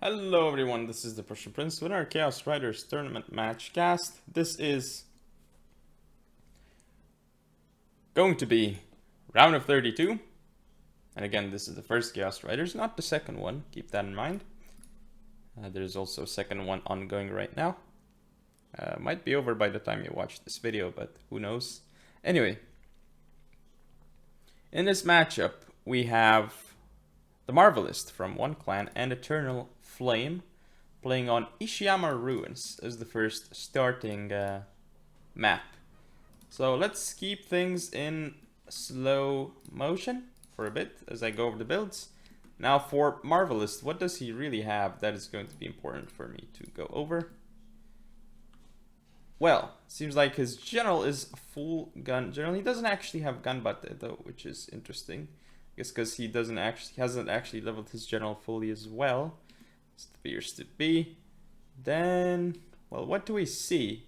Hello everyone, this is the Prussian Prince with our Chaos Riders Tournament Match cast. This is going to be round of 32. And again, this is the first Chaos Riders, not the second one, keep that in mind. There's also a second one ongoing right now. Might be over by the time you watch this video, but who knows. Anyway, in this matchup, we have the Marvelist from one clan and Eternalflame playing on Ishiyama Ruins as the first starting map. So let's keep things in slow motion for a bit as I go over the builds. Now for Marvelist, what does he really have that is going to be important for me to go over? Well, seems like his general is a full gun general. He doesn't actually have gunbutt though, which is interesting. I guess because he hasn't actually leveled his general fully as well. It appears to be. Then, well, what do we see?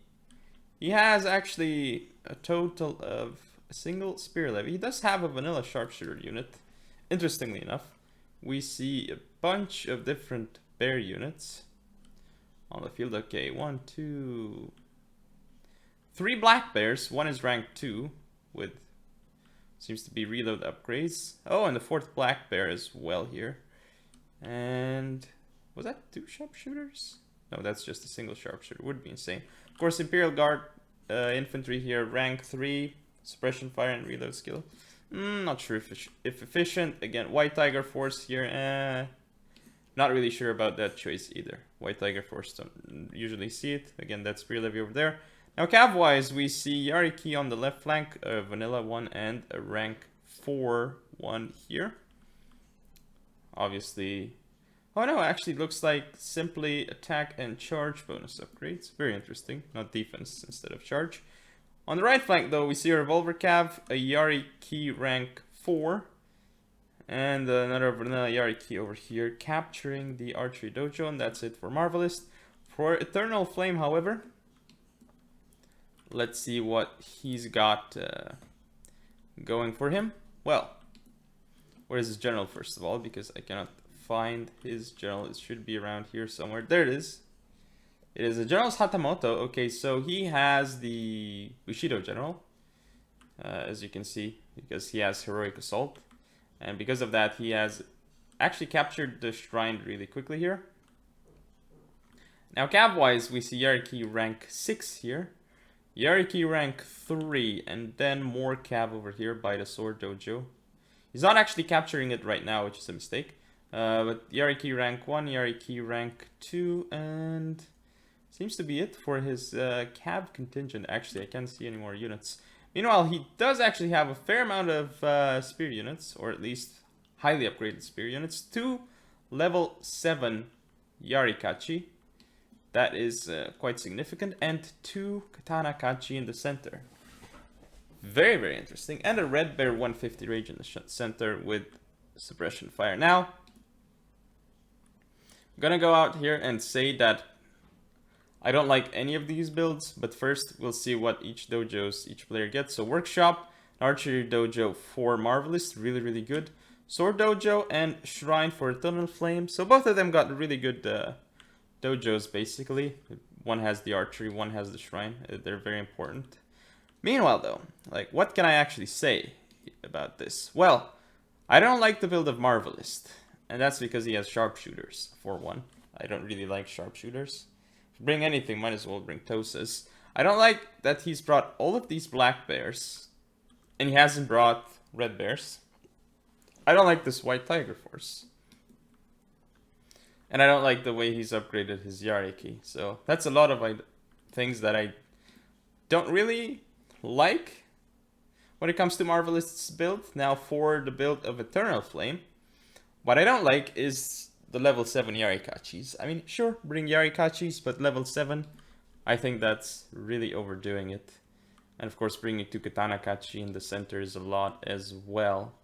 He has actually a total of a single spear levy. He does have a vanilla sharpshooter unit. Interestingly enough, we see a bunch of different bear units on the field. Okay, 1, 2, 3 black bears. One is rank 2 with seems to be reload upgrades. Oh, and the 4th black bear as well here. And was that 2 sharpshooters? No, that's just a single sharpshooter. Would be insane. Of course, Imperial Guard infantry here, rank 3, suppression fire and reload skill. Not sure if efficient. Again, White Tiger Force here. Not really sure about that choice either. White Tiger Force, don't usually see it. Again, that's spear levy over there. Now, cav-wise, we see Yariki on the left flank, a vanilla 1 and a rank 4 1 here. Obviously, oh no, actually looks like simply attack and charge bonus upgrades. Very interesting, not defense instead of charge. On the right flank though, we see a revolver cav, a Yariki rank 4, and another vanilla Yariki over here capturing the archery dojo, and that's it for Marvelist. For Eternalflame, however, let's see what he's got going for him. Well, where is his general first of all? Because I cannot find his general. It should be around here somewhere. There it is. It is a General's Hatamoto. Okay, so he has the Bushido general, as you can see, because he has Heroic Assault. And because of that, he has actually captured the shrine really quickly here. Now, cav-wise, we see Yariki rank 6 here. Yariki rank 3, and then more cav over here by the Sword Dojo. He's not actually capturing it right now, which is a mistake. But Yariki rank 1, Yariki rank 2, and seems to be it for his cav contingent. Actually, I can't see any more units. Meanwhile, he does actually have a fair amount of spear units, or at least highly upgraded spear units. 2 level 7 Yarikachi. That is quite significant. And 2 Katana Kachi in the center. Very, very interesting. And a Red Bear 150 range in the center with suppression fire. Now, I'm gonna go out here and say that I don't like any of these builds, but first we'll see what each player gets. So Workshop, Archery Dojo for Marvelist, really, really good. Sword Dojo and Shrine for Eternalflame. So both of them got really good dojos, basically. One has the archery, one has the shrine. They're very important. Meanwhile, though, like, what can I actually say about this? Well, I don't like the build of Marvelist, and that's because he has sharpshooters, for one. I don't really like sharpshooters. If you bring anything, might as well bring Tosas. I don't like that he's brought all of these black bears, and he hasn't brought red bears. I don't like this White Tiger Force. And I don't like the way he's upgraded his Yariki. So that's a lot of things that I don't really like when it comes to Marvelist's build. Now for the build of Eternalflame, what I don't like is the level 7 Yarikachis. I mean, sure, bring Yarikachis, but level 7, I think that's really overdoing it. And of course, bringing 2 Katana Kachi in the center is a lot as well,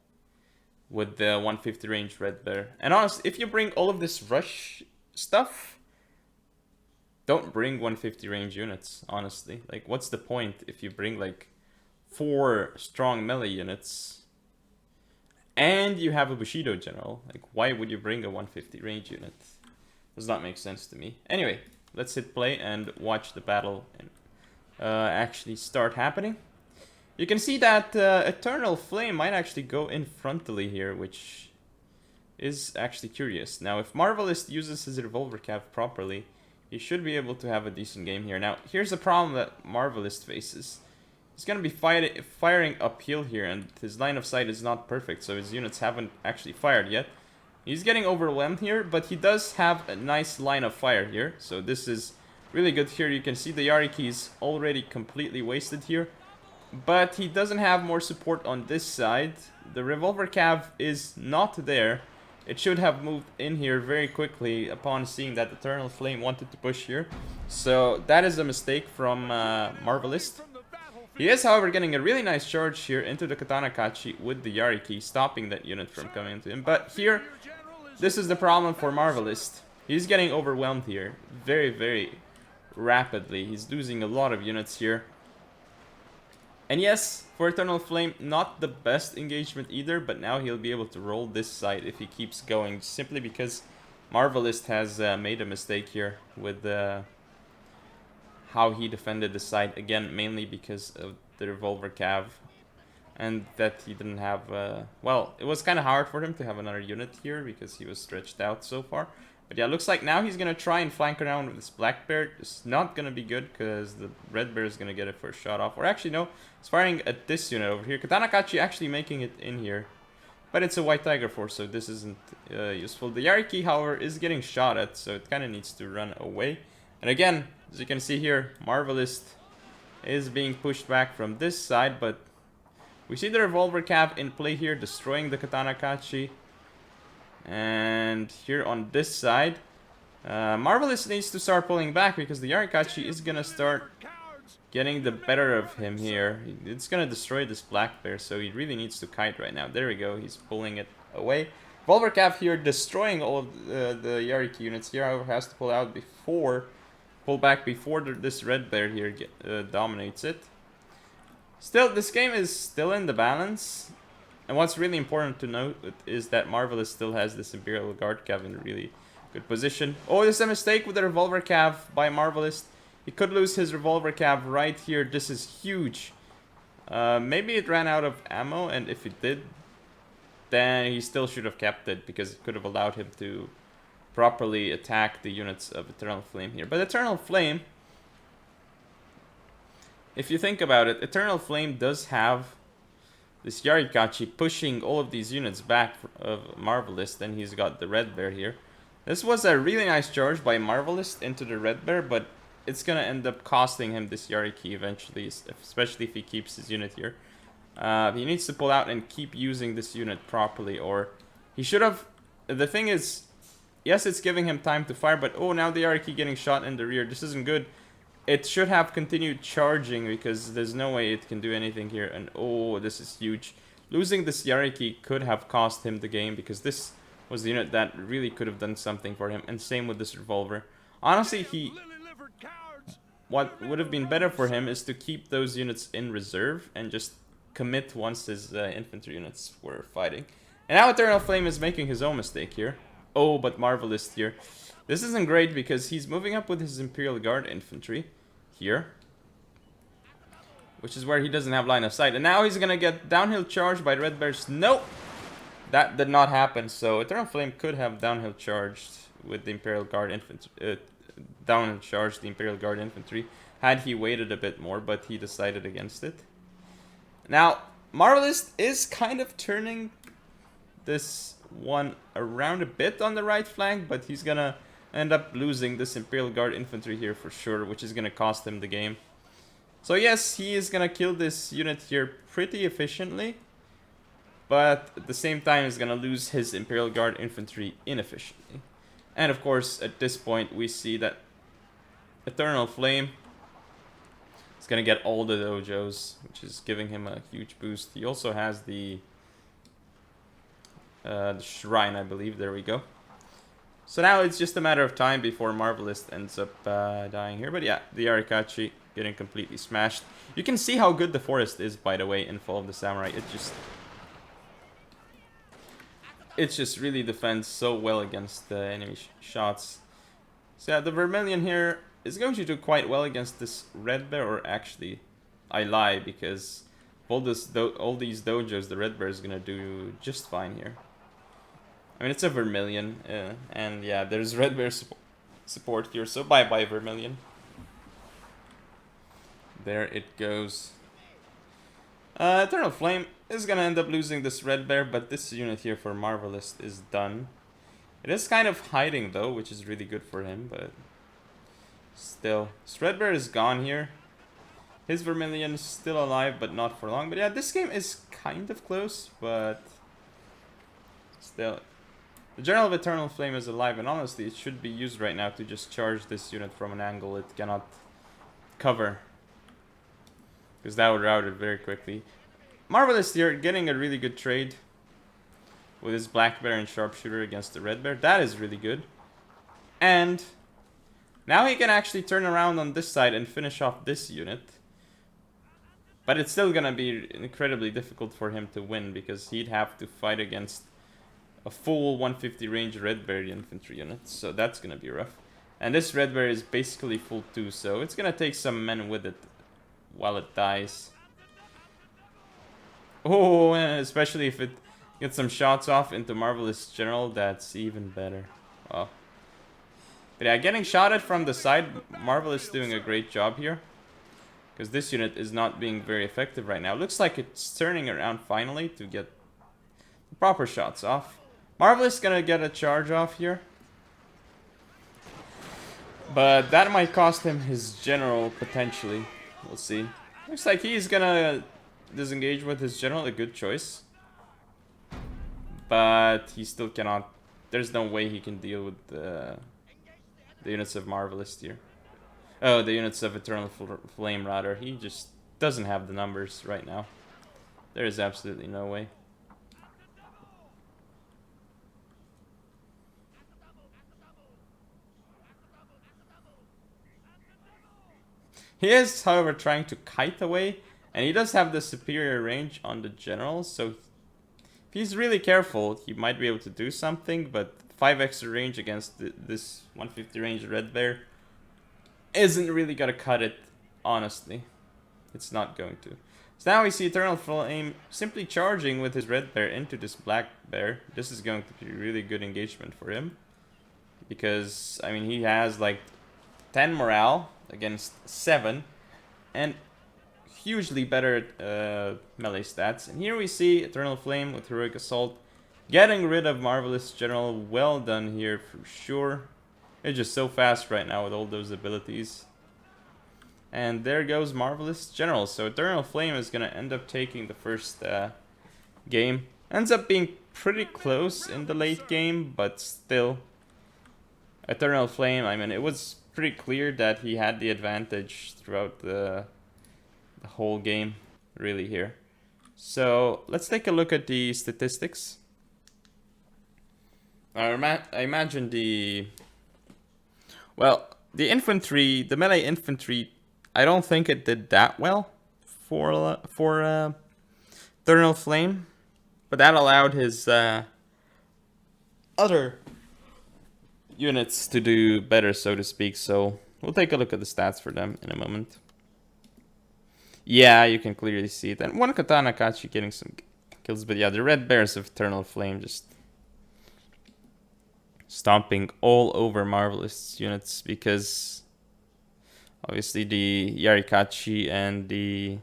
with the 150 range Red Bear. And honestly, if you bring all of this rush stuff, don't bring 150 range units, honestly. Like, what's the point if you bring like 4 strong melee units and you have a Bushido general? Like, why would you bring a 150 range unit? Does not make sense to me. Anyway, let's hit play and watch the battle and actually start happening. You can see that Eternalflame might actually go in frontally here, which is actually curious. Now, if Marvelist uses his revolver cav properly, he should be able to have a decent game here. Now, here's the problem that Marvelist faces. He's going to be firing uphill here, and his line of sight is not perfect, so his units haven't actually fired yet. He's getting overwhelmed here, but he does have a nice line of fire here, so this is really good here. You can see the Yariki is already completely wasted here, but he doesn't have more support on this side. The revolver cav is not there. It should have moved in here very quickly upon seeing that Eternalflame wanted to push here. So that is a mistake from Marvelist. He is, however, getting a really nice charge here into the Katana Kachi with the Yariki, stopping that unit from coming into him. But here, this is the problem for Marvelist. He's getting overwhelmed here very, very rapidly. He's losing a lot of units here. And yes, for Eternalflame, not the best engagement either, but now he'll be able to roll this side if he keeps going, simply because Marvelist has made a mistake here with how he defended the side, again, mainly because of the revolver cav, and that he didn't have, well, it was kind of hard for him to have another unit here because he was stretched out so far. But yeah, looks like now he's going to try and flank around with this black bear. It's not going to be good because the red bear is going to get it first shot off. Or actually, no, it's firing at this unit over here. Katana Kachi actually making it in here. But it's a white tiger force, so this isn't useful. The Yariki, however, is getting shot at, so it kind of needs to run away. And again, as you can see here, Marvelist is being pushed back from this side, but we see the revolver cav in play here, destroying the Katana Kachi. And here on this side, Marvelist needs to start pulling back because the Yarikachi is gonna start getting the better of him here. It's gonna destroy this black bear, so he really needs to kite right now. There we go, he's pulling it away. Revolver cav here destroying all of the Yariki units here, however, has to pull back before this red bear here dominates it. Still, this game is still in the balance. And what's really important to note is that Marvelist still has this Imperial Guard cav in a really good position. Oh, there's a mistake with the revolver cav by Marvelist. He could lose his revolver cav right here. This is huge. Maybe it ran out of ammo, and if it did, then he still should have kept it because it could have allowed him to properly attack the units of Eternalflame here. But Eternalflame, if you think about it, Eternalflame does have this Yarikachi pushing all of these units back of Marvelist, and he's got the red bear here. This was a really nice charge by Marvelist into the red bear, but it's gonna end up costing him this Yariki eventually, especially if he keeps his unit here. He needs to pull out and keep using this unit properly, or he should have. The thing is, yes, it's giving him time to fire, but oh, now the Yariki getting shot in the rear. This isn't good. It should have continued charging because there's no way it can do anything here. And oh, this is huge. Losing this Yariki could have cost him the game because this was the unit that really could have done something for him. And same with this revolver. Honestly, what would have been better for him is to keep those units in reserve and just commit once his infantry units were fighting. And now Eternalflame is making his own mistake here. Oh, but Marvelist here. This isn't great because he's moving up with his Imperial Guard infantry here, which is where he doesn't have line of sight. And now he's gonna get downhill charged by red bears. Nope, that did not happen. So Eternalflame could have downhill charged with the Imperial Guard infantry, downhill charged the Imperial Guard infantry had he waited a bit more, but he decided against it. Now Marvelist is kind of turning this one around a bit on the right flank, but he's gonna end up losing this Imperial Guard infantry here for sure, which is gonna cost him the game. So yes, he is gonna kill this unit here pretty efficiently, but at the same time he's gonna lose his Imperial Guard infantry inefficiently. And of course, at this point we see that Eternalflame is gonna get all the dojos, which is giving him a huge boost. He also has the shrine, I believe. There we go. So now it's just a matter of time before Marvelist ends up dying here. But yeah, the Yarikachi getting completely smashed. You can see how good the forest is, by the way, in Fall of the Samurai. It just really defends so well against the enemy shots. So yeah, the Vermilion here is going to do quite well against this Red Bear, or actually, I lie, because all these dojos, the Red Bear is gonna do just fine here. I mean, it's a Vermilion, and yeah, there's Red Bear support here, so bye-bye Vermilion. There it goes. Eternalflame is gonna end up losing this Red Bear, but this unit here for Marvelist is done. It is kind of hiding though, which is really good for him, but still. This Red Bear is gone here. His Vermilion is still alive, but not for long. But yeah, this game is kind of close, but still. The General of Eternalflame is alive, and honestly, it should be used right now to just charge this unit from an angle it cannot cover, because that would route it very quickly. Marvelist here, getting a really good trade with his Black Bear and Sharpshooter against the Red Bear. That is really good. And now he can actually turn around on this side and finish off this unit. But it's still gonna be incredibly difficult for him to win, because he'd have to fight against a full 150 range Red Bear infantry unit. So that's gonna be rough. And this Red Bear is basically full too, so it's gonna take some men with it while it dies. Oh, and especially if it gets some shots off into Marvelist General, that's even better. Wow. But yeah, getting shot at from the side, Marvelist doing a great job here, because this unit is not being very effective right now. Looks like it's turning around finally to get the proper shots off. Marvelist gonna get a charge off here, but that might cost him his general potentially. We'll see. Looks like he's gonna disengage with his general, a good choice. But he still cannot. There's no way he can deal with the units of Marvelist here. Oh, the units of Eternalflame rather. He just doesn't have the numbers right now. There is absolutely no way. He is, however, trying to kite away, and he does have the superior range on the general, so if he's really careful, he might be able to do something, but 5 extra range against this 150 range Red Bear isn't really gonna cut it, honestly. It's not going to. So now we see Eternalflame simply charging with his Red Bear into this Black Bear. This is going to be really good engagement for him, because, I mean, he has like 10 morale against 7, and hugely better melee stats. And here we see Eternalflame with Heroic Assault getting rid of Marvelist General. Well done here for sure. It's just so fast right now with all those abilities. And there goes Marvelist General. So Eternalflame is going to end up taking the first game. Ends up being pretty close in the late game, but still. Eternalflame, I mean, it was pretty clear that he had the advantage throughout the whole game, really, here. So let's take a look at the statistics. I imagine the infantry, the melee infantry, I don't think it did that well for Eternalflame, but that allowed his other units to do better, so to speak. So we'll take a look at the stats for them in a moment. Yeah, you can clearly see it. And one Katana Kachi getting some kills, but yeah, the Red Bears of Eternalflame just stomping all over Marvelist's units, because obviously the Yarikachi and the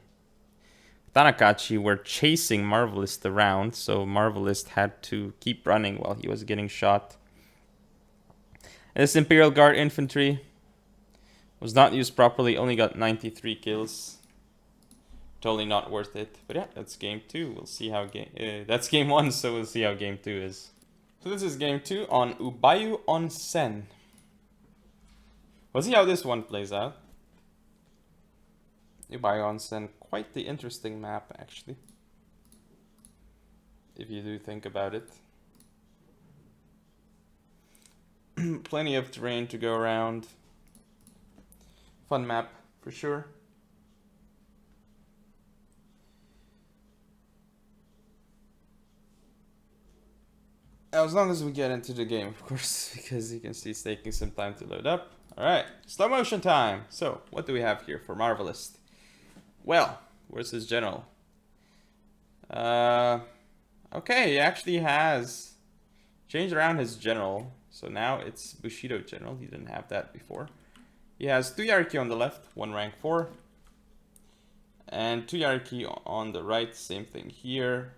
Tanakachi were chasing Marvelist around, so Marvelist had to keep running while he was getting shot. And this Imperial Guard infantry was not used properly, only got 93 kills. Totally not worth it. But yeah, that's game 2. We'll see how that's game 1, so we'll see how game 2 is. So this is game 2 on Ubayu Onsen. We'll see how this one plays out. Ubayu Onsen, quite the interesting map actually, if you do think about it. Plenty of terrain to go around. Fun map for sure. As long as we get into the game, of course, because you can see it's taking some time to load up. Alright, slow motion time. So, what do we have here for Marvelist? Well, where's his general? Okay, he actually has changed around his general. So now it's Bushido general. He didn't have that before. He has 2 Yariki on the left, 1 rank 4. And 2 Yariki on the right, same thing here.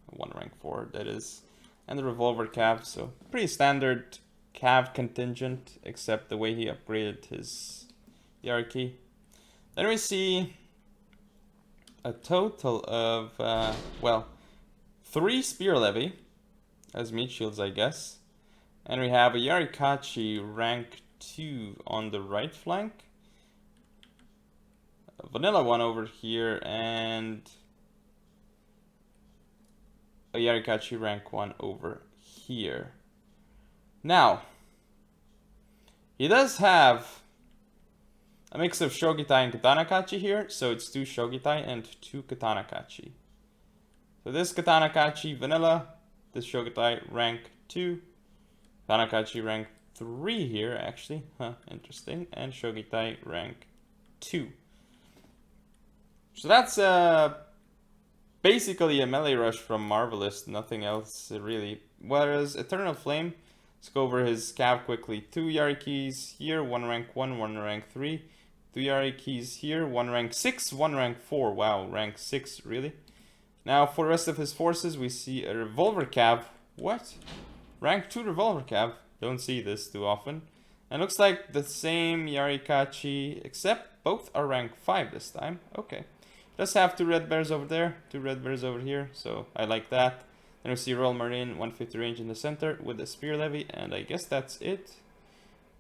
1 rank 4, that is. And the revolver cav, so pretty standard cav contingent, except the way he upgraded his Yariki. Then we see a total of, well, 3 spear levy as meat shields, I guess. And we have a Yarikachi rank 2 on the right flank. A vanilla one over here, and a Yarikachi rank 1 over here. Now, he does have a mix of Shogitai and Katanakachi here, so it's 2 Shogitai and 2 Katanakachi. So this Katanakachi vanilla, this Shogitai rank 2, Katanakachi rank 3 here actually, interesting, and Shogitai rank 2. So that's basically a melee rush from Marvelist, nothing else really. Whereas Eternalflame, let's go over his cav quickly. 2 Yarikis here, 1 rank 1, 1 rank 3. 2 Yarikis here, 1 rank 6, 1 rank 4. Wow, rank 6, really? Now for the rest of his forces, we see a revolver cav. What? Rank 2 revolver cav. Don't see this too often. And looks like the same Yarikachi, except both are rank 5 this time. Okay. Does have 2 red bears over there, 2 red bears over here, so I like that. Then we see Royal Marine, 150 range in the center with the spear levy, and I guess that's it.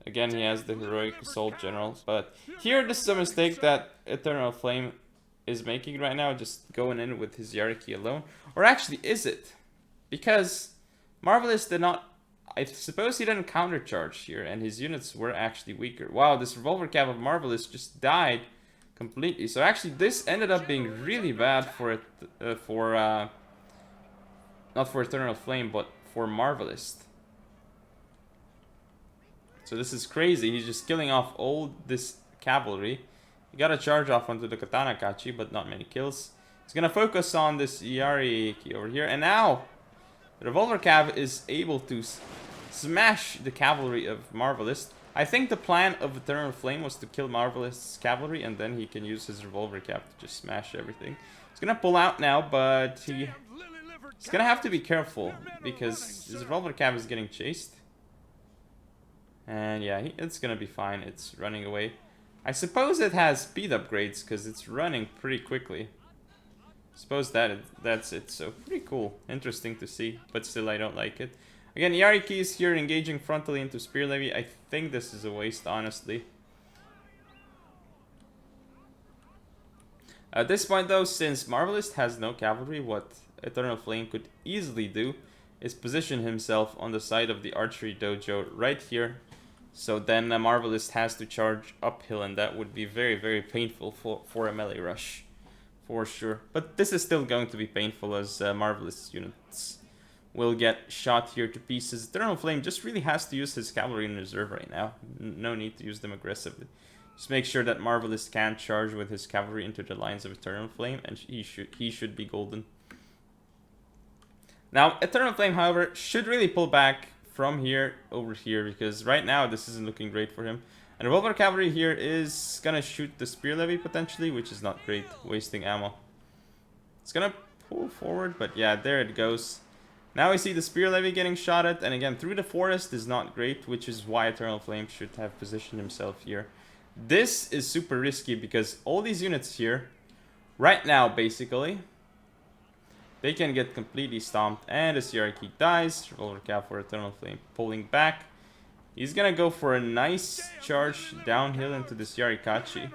Again, he has the heroic assault generals, but here this is a mistake that Eternalflame is making right now, just going in with his Yariki alone. Or actually, is it? Because Marvelist did not, I suppose he didn't countercharge here, and his units were actually weaker. Wow, this revolver cav of Marvelist just died completely. So actually this ended up being really bad for it, not for Eternalflame, but for Marvelist. So this is crazy. He's just killing off all this cavalry. He got a charge off onto the Katanakachi, but not many kills. He's gonna focus on this Yariki over here, and now the revolver cav is able to smash the cavalry of Marvelist. I think the plan of Eternalflame was to kill Marvelist's cavalry, and then he can use his revolver cav to just smash everything. He's gonna pull out now, but he's gonna have to be careful because his revolver cav is getting chased. And yeah, it's gonna be fine. It's running away. I suppose it has speed upgrades because it's running pretty quickly. Suppose that's it. So pretty cool, interesting to see, but still I don't like it. Again, Yariki is here engaging frontally into Spear Levy. I think this is a waste, honestly. At this point though, since Marvelist has no cavalry, what Eternalflame could easily do is position himself on the side of the archery dojo right here. So then Marvelist has to charge uphill, and that would be very, very painful for a melee rush. For sure. But this is still going to be painful as Marvelist units will get shot here to pieces. Eternalflame just really has to use his cavalry in reserve right now. No need to use them aggressively. Just make sure that Marvelist can't charge with his cavalry into the lines of Eternalflame, and he should be golden. Now, Eternalflame, however, should really pull back from here over here, because right now this isn't looking great for him. And Revolver Cavalry here is gonna shoot the Spear Levy potentially, which is not great, wasting ammo. It's gonna pull forward, but yeah, there it goes. Now we see the Spear Levy getting shot at, and again, through the forest is not great, which is why Eternalflame should have positioned himself here. This is super risky because all these units here, right now basically, they can get completely stomped, and as Yariki dies, Revolver Cap for Eternalflame pulling back. He's gonna go for a nice charge downhill into this Yarikachi.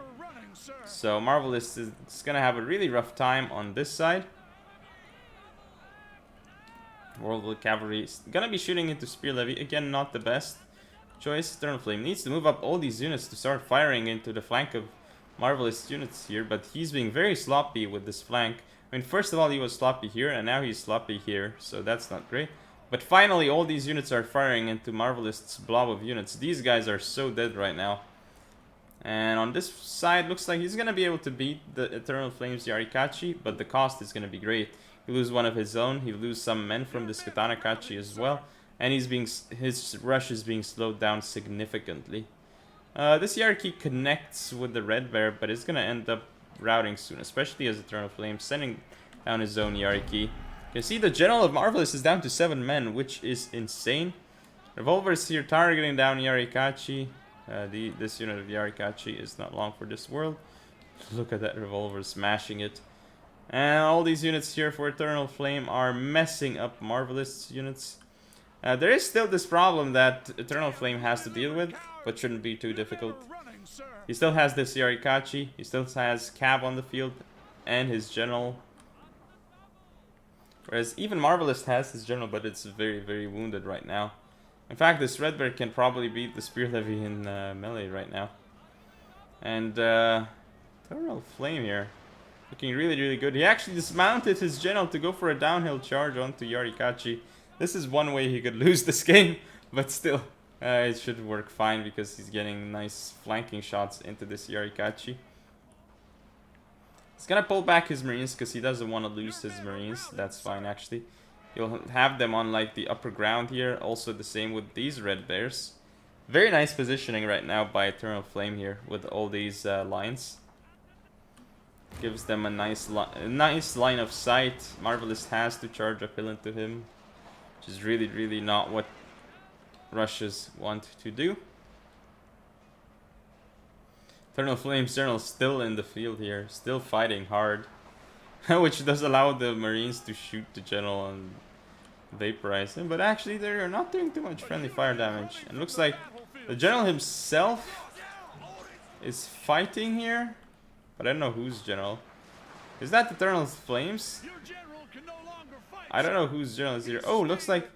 So Marvelist is gonna have a really rough time on this side. World Cavalry is gonna be shooting into Spear Levy. Again, not the best choice. Eternalflame needs to move up all these units to start firing into the flank of Marvelist units here, but he's being very sloppy with this flank. I mean, first of all, he was sloppy here, and now he's sloppy here, so that's not great. But finally, all these units are firing into Marvelist's blob of units. These guys are so dead right now. And on this side, looks like he's going to be able to beat the Eternalflame's Yarikachi, but the cost is going to be great. He loses one of his own, he loses some men from this Katanakachi as well, and his rush is being slowed down significantly. This Yariki connects with the Red Bear, but it's going to end up routing soon, especially as Eternalflame sending down his own Yariki. You can see the General of Marvelist is down to 7 men, which is insane. Revolver's here targeting down Yarikachi. This unit of Yarikachi is not long for this world. Look at that Revolver smashing it. And all these units here for Eternalflame are messing up Marvelist's units. There is still this problem that Eternalflame has to deal with, but shouldn't be too difficult. He still has this Yarikachi, he still has Cav on the field, and his General. Whereas even Marvelist has his General, but it's very, very wounded right now. In fact, this Red Bear can probably beat the Spear Levy in melee right now. And Eternalflame here, looking really, really good. He actually dismounted his General to go for a downhill charge onto Yarikachi. This is one way he could lose this game, but still, it should work fine because he's getting nice flanking shots into this Yarikachi. He's gonna pull back his Marines because he doesn't want to lose his Marines. That's fine, actually. He'll have them on like the upper ground here. Also the same with these Red Bears. Very nice positioning right now by Eternalflame here with all these lines. Gives them a nice line of sight. Marvelist has to charge uphill into him, which is really, really not what Russians want to do. Eternalflame's General still in the field here, still fighting hard. Which does allow the Marines to shoot the General and vaporize him. But actually they're not doing too much friendly fire damage. And looks like the General himself is fighting here. But I don't know whose General. Is that Eternalflame's? I don't know whose General is here. Oh, looks like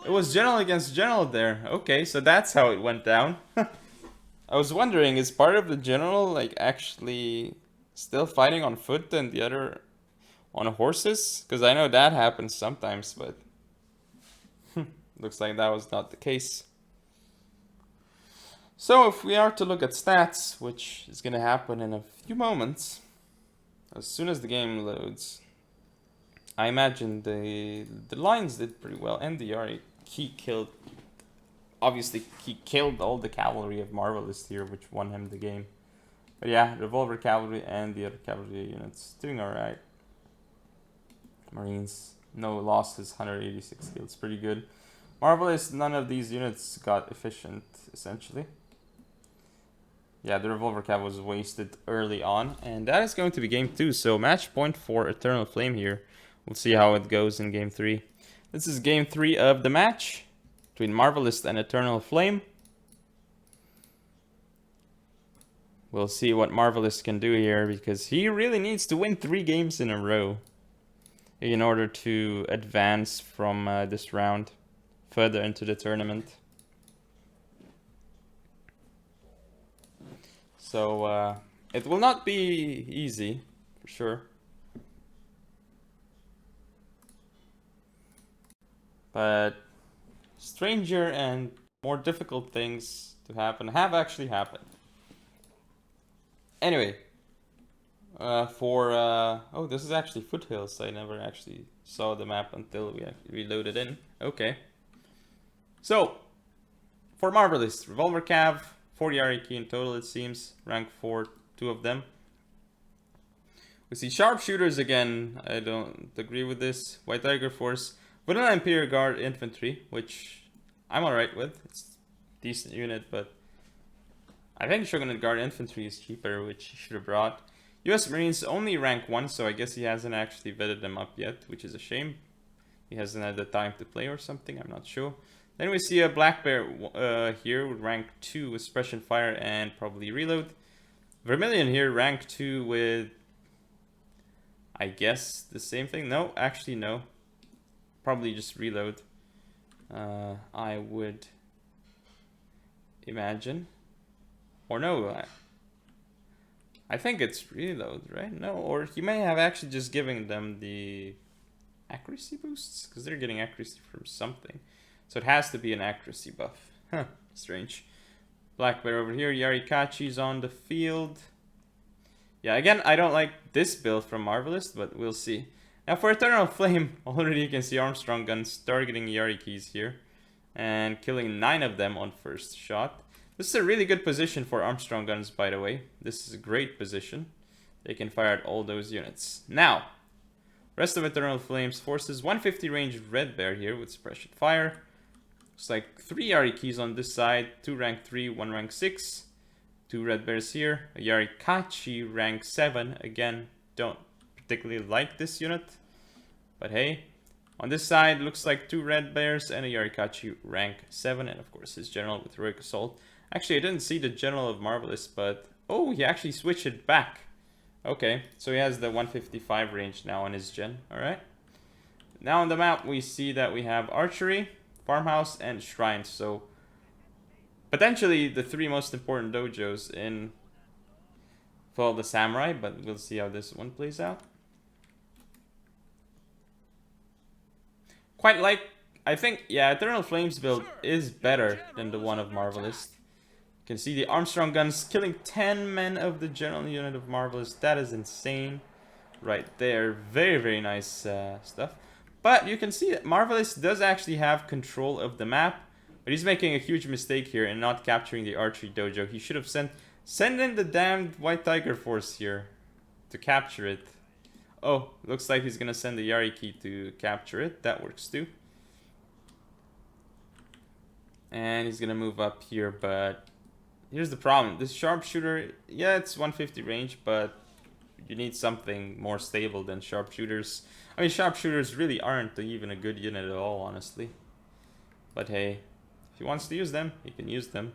it was General against General there. Okay, so that's how it went down. I was wondering, is part of the General like actually still fighting on foot and the other on horses? Because I know that happens sometimes, but looks like that was not the case. So if we are to look at stats, which is going to happen in a few moments, as soon as the game loads, I imagine the lines did pretty well, and the Yari, he killed, obviously he killed all the cavalry of Marvelist here, which won him the game. But yeah, Revolver Cavalry and the other cavalry units doing alright. Marines, no losses, 186 kills, pretty good. Marvelist, none of these units got efficient, essentially. Yeah, the Revolver Cav was wasted early on, and that is going to be game 2. So match point for Eternalflame here. We'll see how it goes in game 3. This is game 3 of the match between Marvelist and Eternalflame. We'll see what Marvelist can do here, because he really needs to win 3 games in a row in order to advance from this round further into the tournament. So it will not be easy, for sure. But stranger and more difficult things to happen have actually happened. Anyway, oh, this is actually foothills. I never actually saw the map until we reloaded in. Okay. So, for Marvelist, Revolver Cav, 4 Yariki in total it seems. Rank 4, 2 of them. We see Sharpshooters again. I don't agree with this. White Tiger Force. Vanilla Imperial Guard Infantry, which I'm alright with. It's a decent unit, but I think Shogunate Guard Infantry is cheaper, which he should have brought. US Marines only rank 1, so I guess he hasn't actually vetted them up yet, which is a shame. He hasn't had the time to play or something, I'm not sure. Then we see a Black Bear here with rank 2 with Suppression Fire and probably Reload. Vermilion here, rank 2 with, I guess, the same thing. No, actually no. Probably just Reload. I would imagine. Or no, I think it's Reload, right? No, or he may have actually just given them the accuracy boosts? Because they're getting accuracy from something. So it has to be an accuracy buff. Huh, strange. Black bear over here. Yarikachi's on the field. Yeah, again, I don't like this build from Marvelist, but we'll see. Now for Eternalflame, already you can see Armstrong guns targeting Yarikis here. And killing 9 of them on first shot. This is a really good position for Armstrong guns, by the way. This is a great position. They can fire at all those units. Now, rest of Eternalflame's forces. 150 range Red Bear here with suppression fire. Looks like 3 Yarikis on this side. 2 rank 3, 1 rank 6. 2 Red Bears here. A Yarikachi rank 7. Again, don't particularly like this unit. But hey. On this side, looks like 2 Red Bears and a Yarikachi rank 7. And of course his general with Heroic Assault. Actually, I didn't see the general of Marvelist, but... oh, he actually switched it back. Okay, so he has the 155 range now on his gen. Alright. Now on the map, we see that we have Archery, Farmhouse, and Shrines. So, potentially the 3 most important dojos in Fall of the Samurai, but we'll see how this one plays out. Quite like, I think, yeah, Eternalflame's build is better than the one of Marvelist. You can see the Armstrong guns killing 10 men of the general unit of Marvelist. That is insane right there. Very, very nice stuff. But you can see that Marvelist does actually have control of the map. But he's making a huge mistake here in not capturing the archery dojo. He should have sent in the damned White Tiger Force here to capture it. Oh, looks like he's gonna send the Yariki to capture it. That works too. And he's gonna move up here, but here's the problem. This sharpshooter, yeah, it's 150 range, but you need something more stable than sharpshooters. I mean, sharpshooters really aren't even a good unit at all, honestly. But hey, if he wants to use them, he can use them.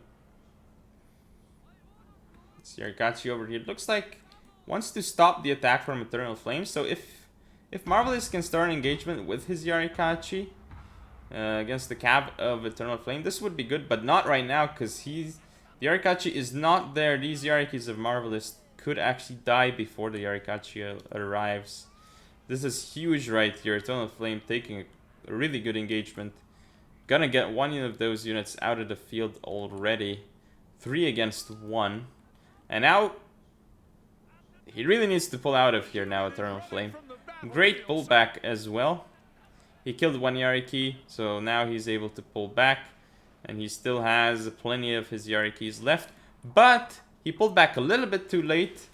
It's Yarikachi over here. It looks like wants to stop the attack from Eternalflame. So if Marvelist can start an engagement with his Yarikachi against the cab of Eternalflame, this would be good, but not right now because the Yarikachi is not there. These Yarikis of Marvelist could actually die before the Yarikachi arrives. This is huge right here. Eternalflame taking a really good engagement. Gonna get 1 of those units out of the field already. 3 against 1. And now he really needs to pull out of here now, Eternalflame. Great pullback as well. He killed 1 Yariki, so now he's able to pull back. And he still has plenty of his Yarikis left. But he pulled back a little bit too late,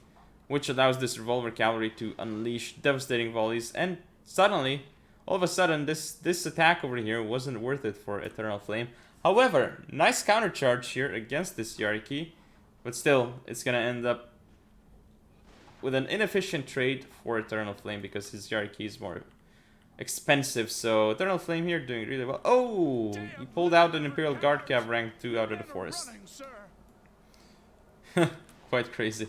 which allows this Revolver Cavalry to unleash devastating volleys. And suddenly, all of a sudden, this attack over here wasn't worth it for Eternalflame. However, nice countercharge here against this Yariki. But still, it's going to end up with an inefficient trade for Eternalflame because his Yariki is more expensive. So Eternalflame here doing really well. Oh, he pulled out an Imperial Guard Cav rank 2 out of the forest. Quite crazy.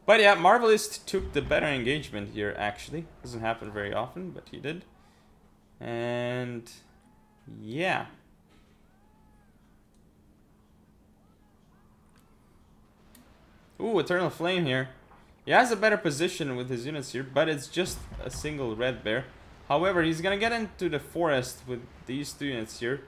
But yeah, Marvelist took the better engagement here actually. Doesn't happen very often, but he did. And yeah. Ooh, Eternalflame here. He has a better position with his units here, but it's just a single Red Bear. However, he's gonna get into the forest with these 2 units here.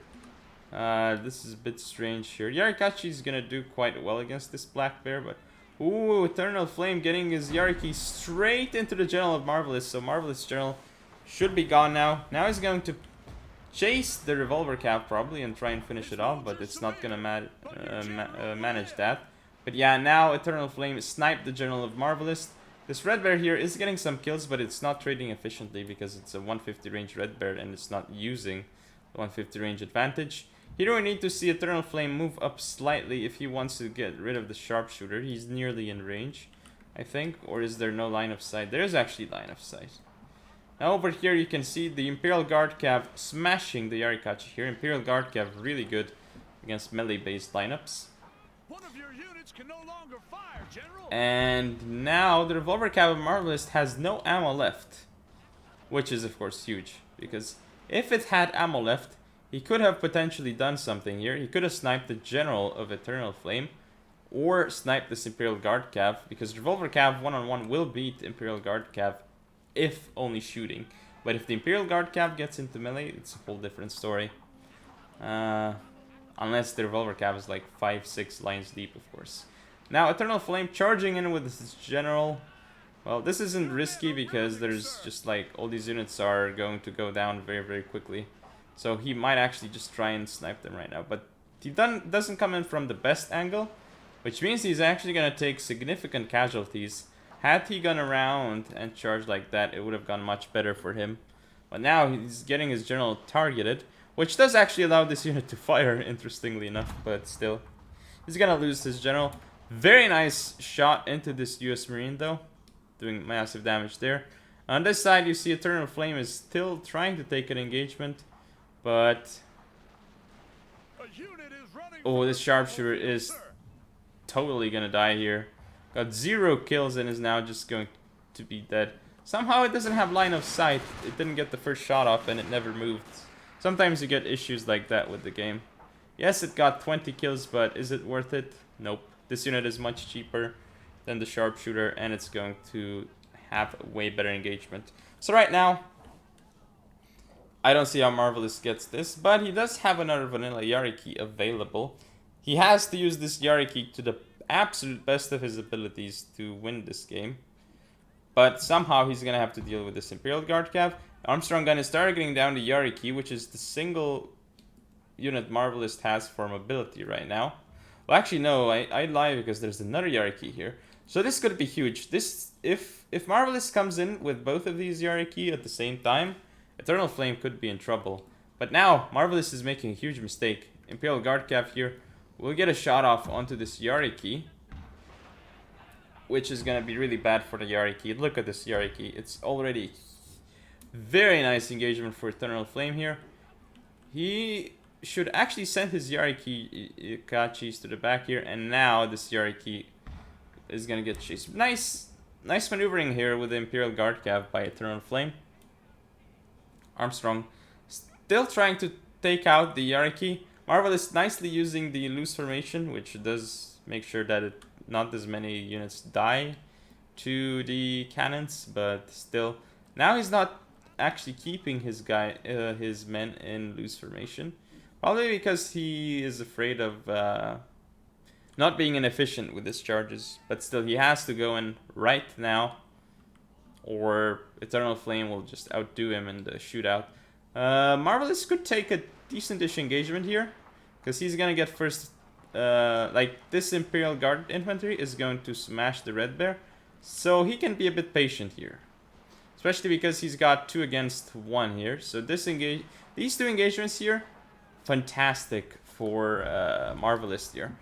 This is a bit strange here. Yarikachi is gonna do quite well against this Black Bear, but ooh, Eternalflame getting his Yariki straight into the General of Marvelist. So Marvelist General should be gone now. Now he's going to chase the Revolver Cap probably and try and finish it off, but it's not gonna manage that. But yeah, now Eternalflame sniped the General of Marvelist. This Red Bear here is getting some kills, but it's not trading efficiently because it's a 150 range Red Bear and it's not using the 150 range advantage. Here we need to see Eternalflame move up slightly if he wants to get rid of the Sharpshooter. He's nearly in range, I think. Or is there no line of sight? There is actually line of sight. Now over here you can see the Imperial Guard Cav smashing the Yarikachi here. Imperial Guard Cav really good against melee based lineups. One of your units can no longer fire, General. And now the Revolver Cav of Marvelist has no ammo left. Which is of course huge. Because if it had ammo left, he could have potentially done something here. He could have sniped the General of Eternalflame. Or sniped this Imperial Guard Cav. Because Revolver Cav 1-on-1 will beat Imperial Guard Cav if only shooting. But if the Imperial Guard Cav gets into melee, it's a whole different story. Unless the Revolver Cav is like 5-6 lines deep, of course. Now, Eternalflame charging in with his general. Well, this isn't risky because there's just like all these units are going to go down very, very quickly. So he might actually just try and snipe them right now. But he doesn't come in from the best angle, which means he's actually going to take significant casualties. Had he gone around and charged like that, it would have gone much better for him. But now he's getting his general targeted, which does actually allow this unit to fire, interestingly enough, but still. He's going to lose his general. Very nice shot into this US Marine, though. Doing massive damage there. On this side, you see Eternalflame is still trying to take an engagement, but... Oh, this sharpshooter is totally gonna die here. Got 0 kills and is now just going to be dead. Somehow it doesn't have line of sight. It didn't get the first shot off and it never moved. Sometimes you get issues like that with the game. Yes, it got 20 kills, but is it worth it? Nope. This unit is much cheaper than the sharpshooter, and it's going to have a way better engagement. So right now, I don't see how Marvelist gets this, but he does have another vanilla Yari key available. He has to use this Yari key to the absolute best of his abilities to win this game. But somehow he's going to have to deal with this Imperial Guard Cav. Armstrong Gun is targeting down the Yari key, which is the single unit Marvelist has for mobility right now. Well, actually, no, I lie because there's another Yari key here. So this could be huge. This, if Marvelist comes in with both of these Yari key at the same time, Eternalflame could be in trouble. But now, Marvelist is making a huge mistake. Imperial Guard Cav here will get a shot off onto this Yari key, which is going to be really bad for the Yari key. Look at this Yari key. It's already very nice engagement for Eternalflame here. He should actually send his Yari key Kachis to the back here, and now this Yari key is going to get chased. Nice maneuvering here with the Imperial Guard Cav by Eternalflame. Armstrong still trying to take out the Yari key. Marvelist nicely using the loose formation, which does make sure that not as many units die to the cannons, but still. Now he's not actually keeping his men in loose formation. Probably because he is afraid of not being inefficient with his charges. But still, he has to go in right now, or Eternalflame will just outdo him in the shootout. Marvelist could take a decent-ish engagement here, because he's gonna get first. Like, this Imperial Guard infantry is going to smash the Red Bear, so he can be a bit patient here. Especially because he's got 2 against 1 here. So these 2 engagements here, fantastic for Marvelist here.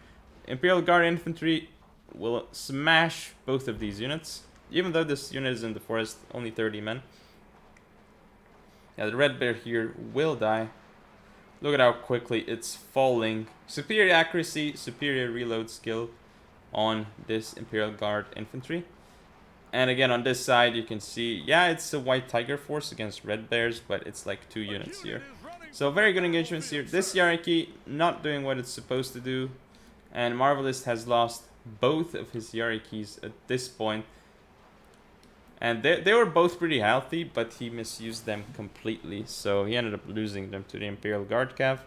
Imperial Guard infantry will smash both of these units. Even though this unit is in the forest, only 30 men. Yeah, the Red Bear here will die. Look at how quickly it's falling. Superior accuracy, superior reload skill on this Imperial Guard infantry. And again, on this side, you can see, yeah, it's a White Tiger force against Red Bears, but it's like 2 units here. So very good engagements here. This Yari key not doing what it's supposed to do. And Marvelist has lost both of his Yari keys at this point. And they were both pretty healthy, but he misused them completely. So he ended up losing them to the Imperial Guard Cav.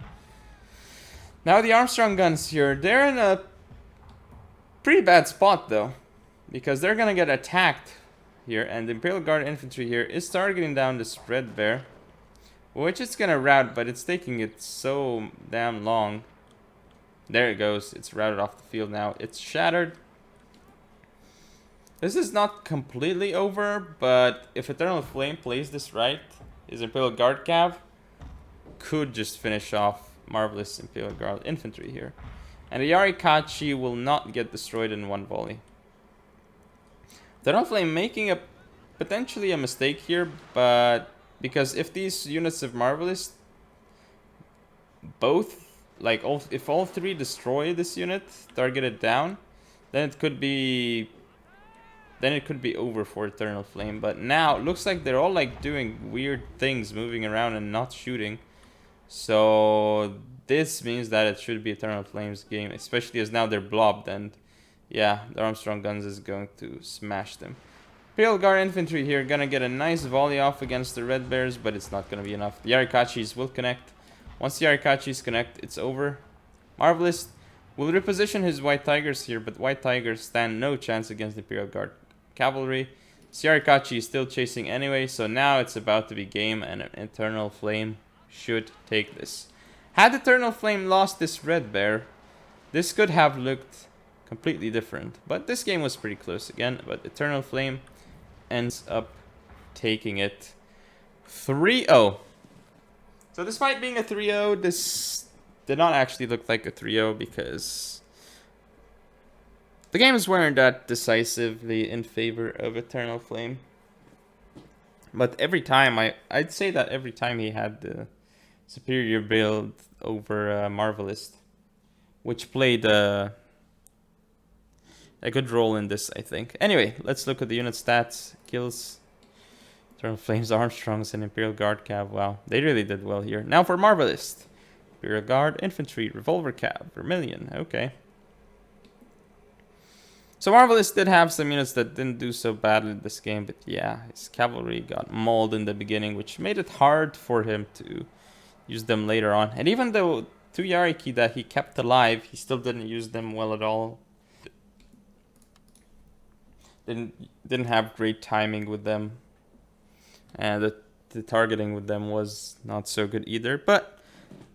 Now the Armstrong guns here, they're in a pretty bad spot though. Because they're going to get attacked here. And the Imperial Guard infantry here is targeting down this Red Bear. Which it's going to rout, but it's taking it so damn long. There it goes. It's routed off the field now. It's shattered. This is not completely over, but if Eternalflame plays this right, his Imperial Guard Cav could just finish off Marvelist Imperial Guard infantry here. And the Yari Kachi will not get destroyed in one volley. Eternalflame making potentially a mistake here, but because if these units of Marvelist both, like, if all 3 destroy this unit, target it down, then it could be over for Eternalflame. But now it looks like they're all like doing weird things, moving around and not shooting. So this means that it should be Eternalflame's game, especially as now they're blobbed, and yeah, the Armstrong guns is going to smash them. Imperial Guard infantry here gonna get a nice volley off against the Red Bears, but it's not gonna be enough. The Arikachis will connect. Once the Arikachis connect, it's over. Marvelist will reposition his White Tigers here, but White Tigers stand no chance against the Imperial Guard cavalry. Arikachi is still chasing anyway, so now it's about to be game, and an Eternalflame should take this. Had Eternalflame lost this Red Bear, this could have looked completely different. But this game was pretty close again, but Eternalflame ends up taking it 3-0. So despite being a 3-0, this did not actually look like a 3-0 because the games weren't that decisively in favor of Eternalflame. But every time, I'd say that every time he had the superior build over Marvelist, which played a good role in this, I think. Anyway, let's look at the unit stats. Kills, Eternalflame's Armstrongs, and Imperial Guard Cav. Wow, they really did well here. Now for Marvelist. Imperial Guard, Infantry, Revolver Cav, Vermilion. Okay. So Marvelist did have some units that didn't do so badly in this game, but yeah, his cavalry got mauled in the beginning, which made it hard for him to use them later on. And even though 2 Yariki that he kept alive, he still didn't use them well at all. Didn't have great timing with them, and the targeting with them was not so good either. But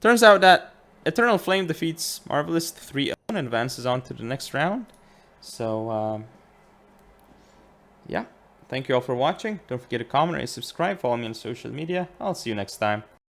turns out that Eternalflame defeats Marvelist 3-0 and advances on to the next round. So yeah, thank you all for watching. Don't forget to comment and subscribe. Follow me on social media. I'll see you next time.